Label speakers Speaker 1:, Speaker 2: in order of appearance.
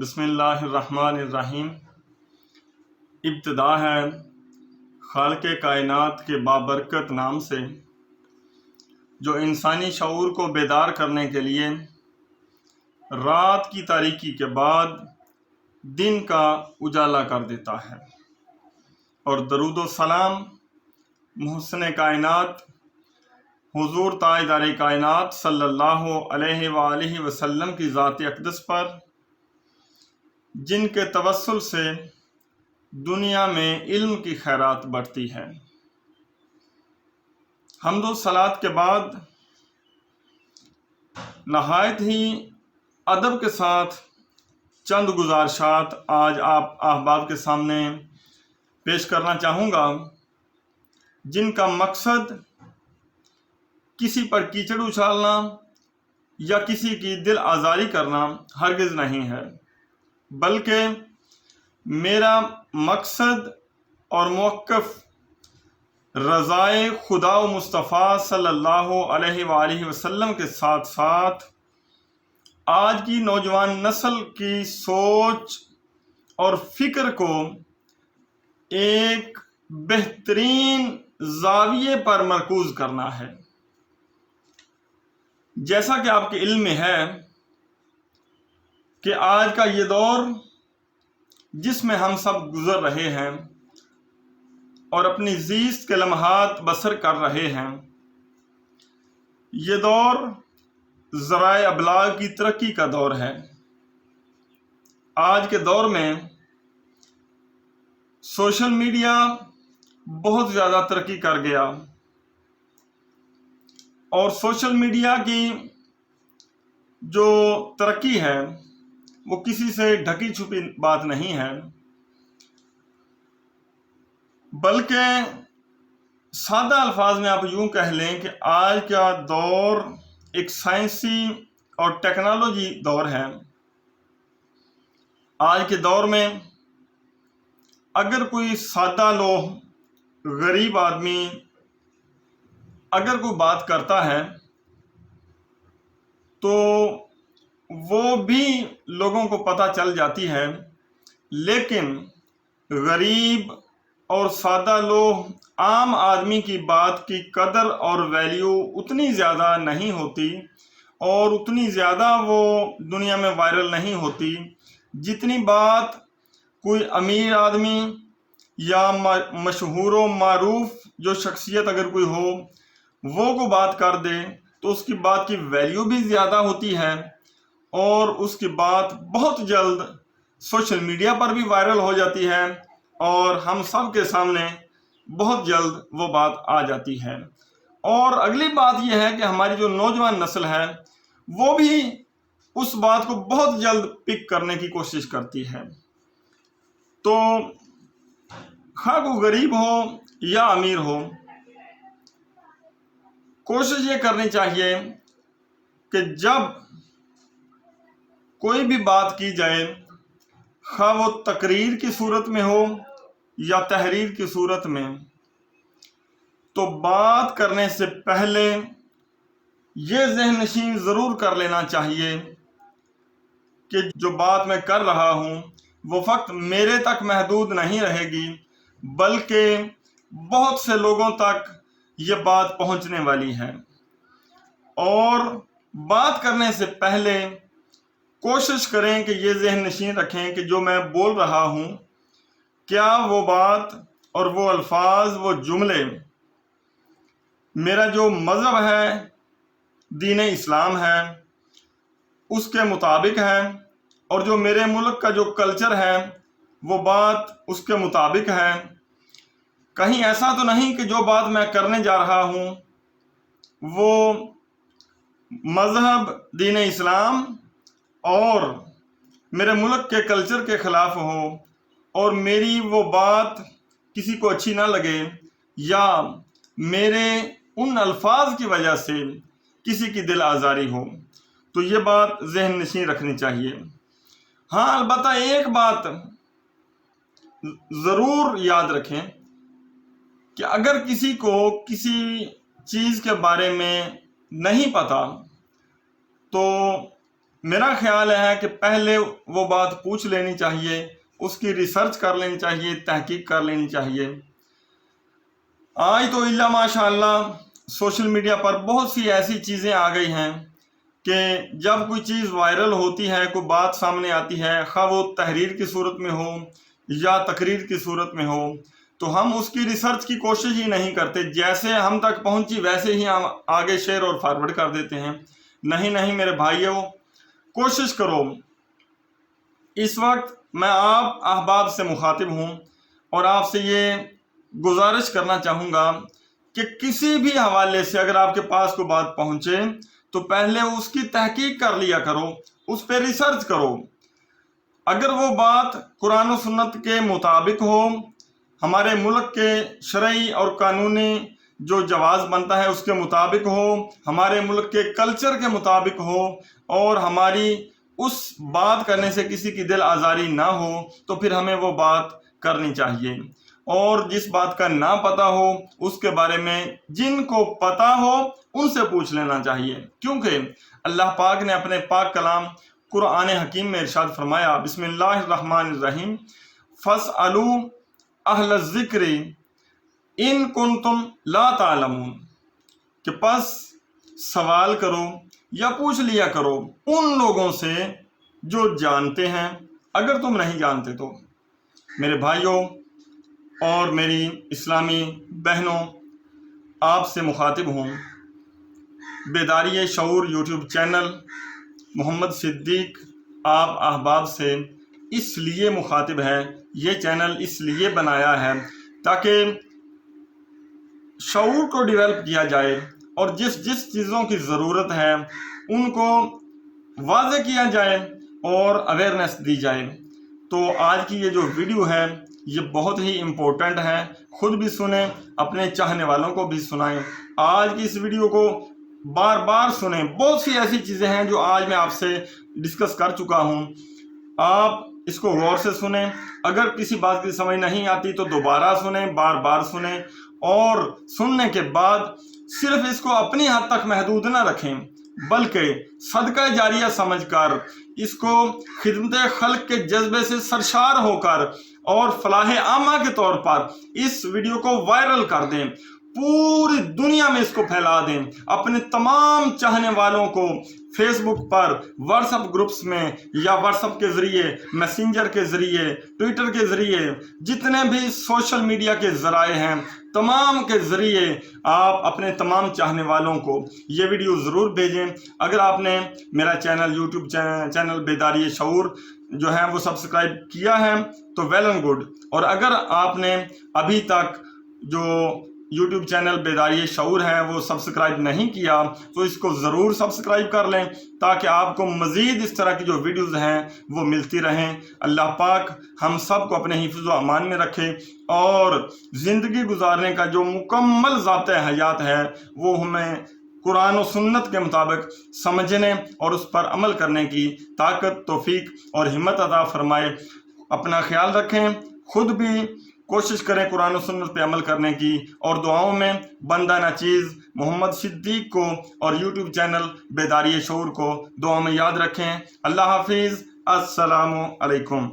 Speaker 1: بسم اللہ الرحمن الرحیم۔ ابتدا ہے خالق کائنات کے بابرکت نام سے، جو انسانی شعور کو بیدار کرنے کے لیے رات کی تاریکی کے بعد دن کا اجالا کر دیتا ہے، اور درود و سلام محسن کائنات حضور تاجدار کائنات صلی اللہ علیہ وآلہ وسلم کی ذات اقدس پر، جن کے توسل سے دنیا میں علم کی خیرات بڑھتی ہے۔ حمد و صلات کے بعد نہایت ہی ادب کے ساتھ چند گزارشات آج آپ احباب کے سامنے پیش کرنا چاہوں گا، جن کا مقصد کسی پر کیچڑ اچھالنا یا کسی کی دل آزاری کرنا ہرگز نہیں ہے، بلکہ میرا مقصد اور موقف رضائے خدا و مصطفیٰ صلی اللہ علیہ وآلہ وسلم کے ساتھ ساتھ آج کی نوجوان نسل کی سوچ اور فکر کو ایک بہترین زاویے پر مرکوز کرنا ہے۔ جیسا کہ آپ کے علم میں ہے کہ آج کا یہ دور جس میں ہم سب گزر رہے ہیں اور اپنی زیست کے لمحات بسر کر رہے ہیں، یہ دور ذرائع ابلاغ کی ترقی کا دور ہے۔ آج کے دور میں سوشل میڈیا بہت زیادہ ترقی کر گیا، اور سوشل میڈیا کی جو ترقی ہے وہ کسی سے ڈھکی چھپی بات نہیں ہے، بلکہ سادہ الفاظ میں آپ یوں کہہ لیں کہ آج کا دور ایک سائنسی اور ٹیکنالوجی دور ہے۔ آج کے دور میں اگر کوئی سادہ لوگ غریب آدمی اگر کوئی بات کرتا ہے تو وہ بھی لوگوں کو پتہ چل جاتی ہے، لیکن غریب اور سادہ لوگ عام آدمی کی بات کی قدر اور ویلیو اتنی زیادہ نہیں ہوتی، اور اتنی زیادہ وہ دنیا میں وائرل نہیں ہوتی جتنی بات کوئی امیر آدمی یا مشہور و معروف جو شخصیت اگر کوئی ہو وہ کو بات کر دے تو اس کی بات کی ویلیو بھی زیادہ ہوتی ہے، اور اس کی بات بہت جلد سوشل میڈیا پر بھی وائرل ہو جاتی ہے، اور ہم سب کے سامنے بہت جلد وہ بات آ جاتی ہے۔ اور اگلی بات یہ ہے کہ ہماری جو نوجوان نسل ہے وہ بھی اس بات کو بہت جلد پک کرنے کی کوشش کرتی ہے۔ تو خواہ وہ غریب ہو یا امیر ہو، کوشش یہ کرنی چاہیے کہ جب کوئی بھی بات کی جائے، خواہ وہ تقریر کی صورت میں ہو یا تحریر کی صورت میں، تو بات کرنے سے پہلے یہ ذہن نشین ضرور کر لینا چاہیے کہ جو بات میں کر رہا ہوں وہ فقط میرے تک محدود نہیں رہے گی، بلکہ بہت سے لوگوں تک یہ بات پہنچنے والی ہے۔ اور بات کرنے سے پہلے کوشش کریں کہ یہ ذہن نشین رکھیں کہ جو میں بول رہا ہوں، کیا وہ بات اور وہ الفاظ، وہ جملے میرا جو مذہب ہے، دین اسلام ہے، اس کے مطابق ہے، اور جو میرے ملک کا جو کلچر ہے وہ بات اس کے مطابق ہے۔ کہیں ایسا تو نہیں کہ جو بات میں کرنے جا رہا ہوں وہ مذہب دین اسلام اور میرے ملک کے کلچر کے خلاف ہو، اور میری وہ بات کسی کو اچھی نہ لگے، یا میرے ان الفاظ کی وجہ سے کسی کی دل آزاری ہو۔ تو یہ بات ذہن نشین رکھنی چاہیے۔ ہاں، البتہ ایک بات ضرور یاد رکھیں کہ اگر کسی کو کسی چیز کے بارے میں نہیں پتا تو मेरा ख्याल है कि पहले वो बात पूछ लेनी चाहिए, उसकी रिसर्च कर लेनी चाहिए, तहकीक कर लेनी चाहिए। आज तो इल्ला माशाअल्लाह सोशल मीडिया पर बहुत सी ऐसी चीज़ें आ गई हैं कि जब कोई चीज़ वायरल होती है, कोई बात सामने आती है, खा वो तहरीर की सूरत में हो या तकरीर की सूरत में हो, तो हम उसकी रिसर्च की कोशिश ही नहीं करते। जैसे हम तक पहुंची वैसे ही हम आगे शेयर और फॉरवर्ड कर देते हैं। नहीं मेरे भाइयों, कोशिश करो। इस वक्त मैं आप अहबाब से मुखातिब हूँ और आपसे ये गुजारिश करना चाहूँगा कि किसी भी हवाले से अगर आपके पास कोई बात पहुँचे तो पहले उसकी तहकीक कर लिया करो, उस पर रिसर्च करो। अगर वो बात कुरान और सुन्नत के मुताबिक हो, हमारे मुल्क के शरई और कानूनी जो जवाज़ बनता है उसके मुताबिक हो, हमारे मुल्क के कल्चर के मुताबिक हो और हमारी उस बात करने से किसी की दिल आज़ारी ना हो, तो फिर हमें वो बात करनी चाहिए। और जिस बात का ना पता हो उसके बारे में जिनको पता हो उनसे पूछ लेना चाहिए, क्योंकि अल्लाह पाक ने अपने पाक कलाम कुरान हकीम में इरशाद फरमाया, बिस्मिल्लाहिर्रहमानिर्रहीम, फस्अलू अहल ज़िक्रि इन कुंतुम ला तालमून, कि बस सवाल करो या पूछ लिया करो उन लोगों से जो जानते हैं, अगर तुम नहीं जानते तो। मेरे भाइयों और मेरी इस्लामी बहनों, आपसे मुखातिब हूँ। बेदारी शऊर यूट्यूब चैनल मोहम्मद सिद्दीक आप अहबाब से इसलिए मुखातिब है, ये चैनल इसलिए बनाया है ताकि शऊर को डेवलप किया जाए और जिस जिस चीज़ों की ज़रूरत है उनको वाज़े किया जाए और अवेयरनेस दी जाए। तो आज की ये जो वीडियो है ये बहुत ही इम्पोर्टेंट है, खुद भी सुने, अपने चाहने वालों को भी सुनाएं। आज की इस वीडियो को बार बार सुने, बहुत सी ऐसी चीज़ें हैं जो आज मैं आपसे डिस्कस कर चुका हूँ। आप इसको गौर से सुने, अगर किसी बात की समझ नहीं आती तो दोबारा सुने, बार बार सुने, और सुनने के बाद सिर्फ इसको अपनी हद तक महदूद ना रखें, बल्कि सदका जारिया समझकर इसको खिदमत खल्क के जज्बे से सरशार होकर और फलाह आमा के तौर पर इस वीडियो को वायरल कर दें, पूरी दुनिया में इसको फैला दें। अपने तमाम चाहने वालों को फेसबुक पर, व्हाट्सएप ग्रुप्स में या व्हाट्सएप के ज़रिए, मैसेंजर के ज़रिए, ट्विटर के ज़रिए, जितने भी सोशल मीडिया के ज़राए हैं तमाम के ज़रिए आप अपने तमाम चाहने वालों को ये वीडियो ज़रूर भेजें। अगर आपने मेरा चैनल यूट्यूब चैनल बेदारी शऊर जो है वो सब्सक्राइब किया है तो वेल एंड गुड, और अगर आपने अभी तक जो यूट्यूब चैनल बेदारी शऊर है वो सब्सक्राइब नहीं किया तो इसको ज़रूर सब्सक्राइब कर लें ताकि आपको मज़ीद इस तरह की जो वीडियोज़ हैं वो मिलती रहें। अल्लाह पाक हम सब को अपने हिफ्ज़ व अमान में रखे और ज़िंदगी गुजारने का जो मुकम्मल ज़ाब्ता हयात है वो हमें कुरान और सुन्नत के मुताबिक समझने और उस पर अमल करने की ताकत, तौफीक और हिम्मत अता फरमाए। अपना ख्याल रखें, खुद भी कोशिश करें कुरान और सुन्नत पे अमल करने की, और दुआओं में बंदा नाचीज़ मोहम्मद सिद्दीक को और यूट्यूब चैनल बेदारी शऊर को दुआ में याद रखें। अल्लाह हाफिज़, अस्सलामु अलैकुम।